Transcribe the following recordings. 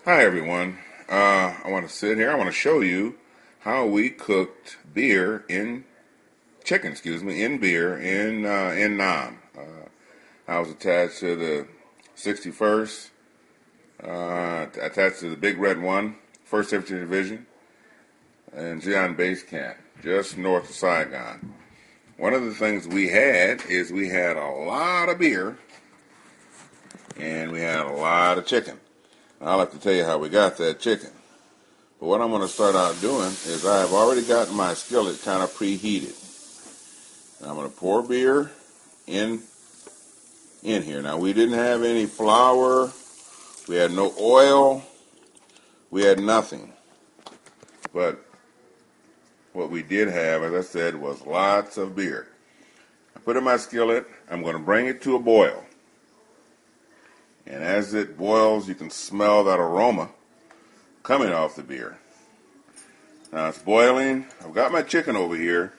Hi everyone. I want to sit here. I want to show you how we cooked beer in chicken, in beer in Nam. I was attached to the 61st, attached to the Big Red One, First Infantry Division, and Xi'an Base Camp, just north of Saigon. One of the things we had is we had a lot of beer and we had a lot of chicken. I'll have to tell you how we got that chicken. But what I'm going to start out doing is I have already got my skillet kind of preheated. I'm going to pour beer in here. Now, we didn't have any flour. We had no oil. We had nothing. But what we did have, as I said, was lots of beer. I put in my skillet. I'm going to bring it to a boil. And as it boils, you can smell that aroma coming off the beer. Now it's boiling. I've got my chicken over here.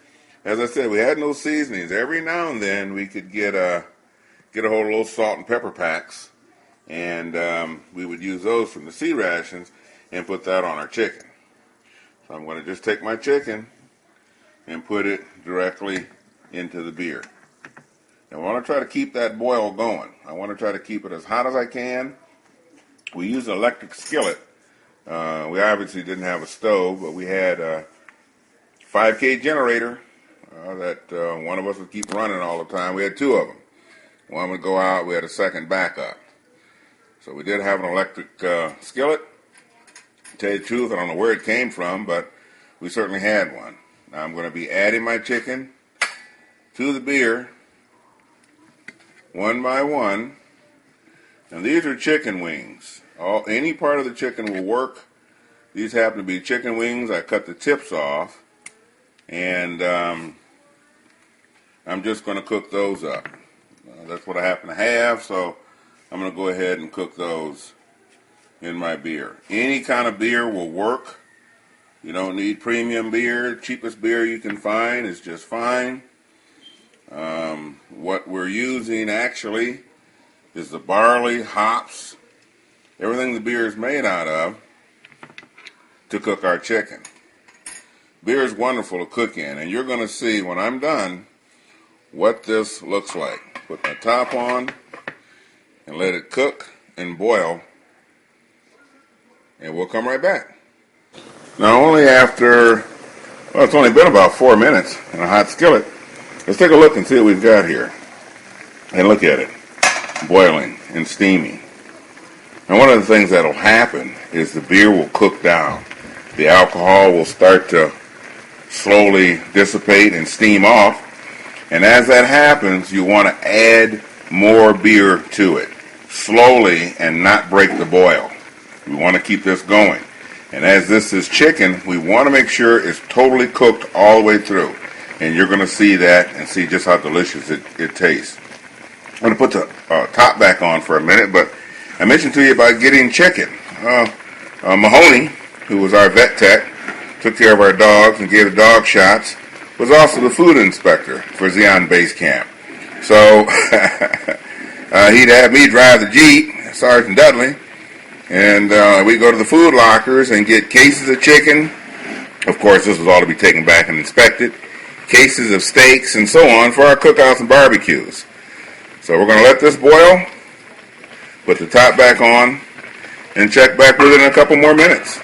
As I said, we had no seasonings. Every now and then we could get a hold of little salt and pepper packs, and we would use those from the sea rations and put that on our chicken. So I'm going to just take my chicken and put it directly into the beer. And I want to try to keep that boil going. I want to try to keep it as hot as I can. We use an electric skillet. We obviously didn't have a stove, but we had a 5K generator that one of us would keep running all the time. We had two of them. One would go out. We had a second backup. So we did have an electric skillet. To tell you the truth, I don't know where it came from, but we certainly had one. Now I'm going to be adding my chicken to the beer one by one. And these are chicken wings. Any part of the chicken will work. These happen to be chicken wings. I cut the tips off, and I'm just going to cook those up. That's what I happen to have, so I'm going to go ahead and cook those in my beer. Any kind of beer will work. You don't need premium beer. Cheapest beer you can find is just fine. What we're using actually is the barley, hops, everything the beer is made out of to cook our chicken. Beer is wonderful to cook in, and you're going to see when I'm done what this looks like. Put my top on and let it cook and boil, and we'll come right back. Now, only after, well, it's only been about 4 minutes in a hot skillet. Let's take a look and see what we've got here. And look at it, boiling and steaming. And one of the things that'll happen is the beer will cook down. The alcohol will start to slowly dissipate and steam off. And as that happens, you want to add more beer to it, slowly and not break the boil. We want to keep this going. And as this is chicken, we want to make sure it's totally cooked all the way through. And you're going to see that and see just how delicious it tastes. I'm going to put the top back on for a minute, but I mentioned to you about getting chicken. Mahoney, who was our vet tech, took care of our dogs and gave the dog shots, was also the food inspector for Xi'an Base Camp. So he'd have me drive the Jeep, Sergeant Dudley, and we'd go to the food lockers and get cases of chicken. Of course, this was all to be taken back and inspected. Cases of steaks and so on for our cookouts and barbecues. So we're going to let this boil, put the top back on, and check back with it in a couple more minutes.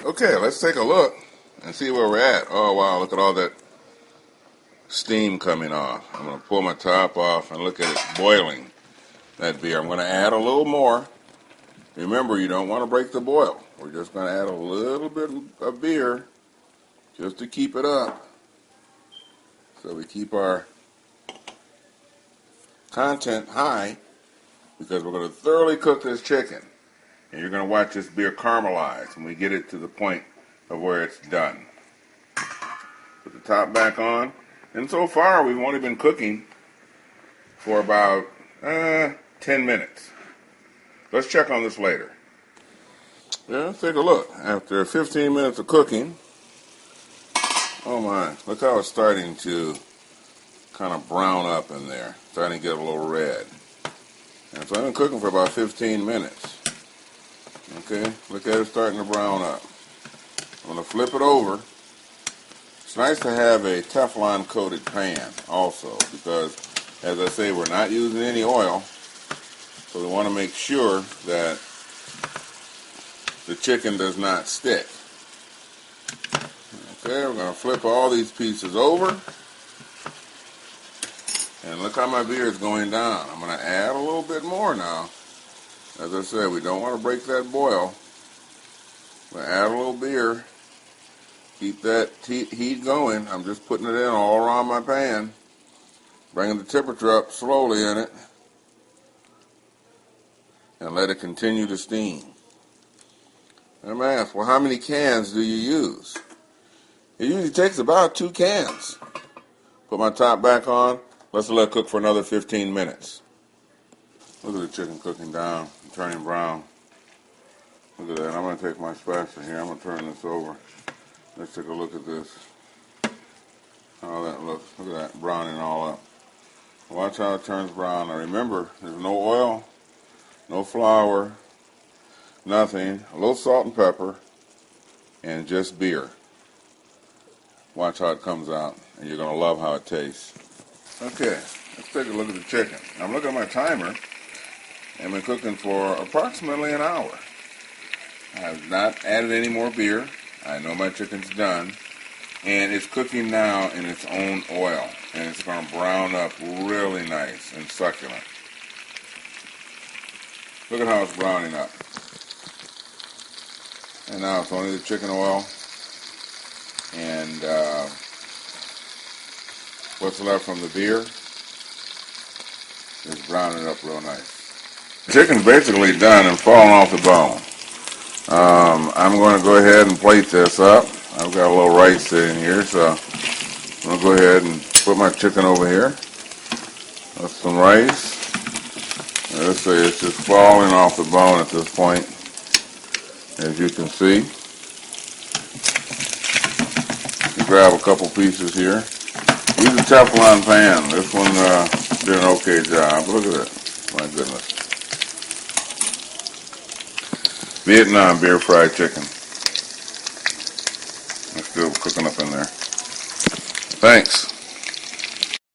Okay, let's take a look and see where we're at. Oh, wow, look at all that steam coming off. I'm going to pull my top off and look at it boiling, that beer. I'm going to add a little more. Remember, you don't want to break the boil. We're just going to add a little bit of beer just to keep it up. So we keep our content high because we're going to thoroughly cook this chicken. And you're going to watch this beer caramelize when we get it to the point of where it's done. Put the top back on. And so far, we've only been cooking for about 10 minutes. Let's check on this later. Yeah, let's take a look. After 15 minutes of cooking, oh my, look how it's starting to kind of brown up in there. Starting to get a little red. And so I've been cooking for about 15 minutes. Okay, look at it starting to brown up. I'm going to flip it over. It's nice to have a Teflon coated pan also because, as I say, we're not using any oil. So we want to make sure that the chicken does not stick. Okay, we're going to flip all these pieces over. And look how my beer is going down. I'm going to add a little bit more now. As I said, we don't want to break that boil. I'm going to add a little beer. Keep that heat going. I'm just putting it in all around my pan. Bringing the temperature up slowly in it. And let it continue to steam. I'm asked, well, how many cans do you use? It usually takes about 2 cans. Put my top back on. Let's let it cook for another 15 minutes. Look at the chicken cooking down, turning brown. Look at that. I'm going to take my spatula here. I'm going to turn this over. Let's take a look at this. How that looks. Look at that, browning all up. Watch how it turns brown. Now remember, there's no oil, no flour, nothing. A little salt and pepper, and just beer. Watch how it comes out, and you're going to love how it tastes. Okay, let's take a look at the chicken. I'm looking at my timer. I've been cooking for approximately an hour. I have not added any more beer. I know my chicken's done. And it's cooking now in its own oil. And it's going to brown up really nice and succulent. Look at how it's browning up. And now it's only the chicken oil. And what's left from the beer is browning up real nice. The chicken's basically done and falling off the bone. I'm going to go ahead and plate this up. I've got a little rice sitting here, so I'm going to go ahead and put my chicken over here. That's some rice. Let's see, it's just falling off the bone at this point, as you can see. You grab a couple pieces here. Use a Teflon pan. This one did an okay job. Look at it. My goodness. Vietnam beer fried chicken. It's still cooking up in there. Thanks.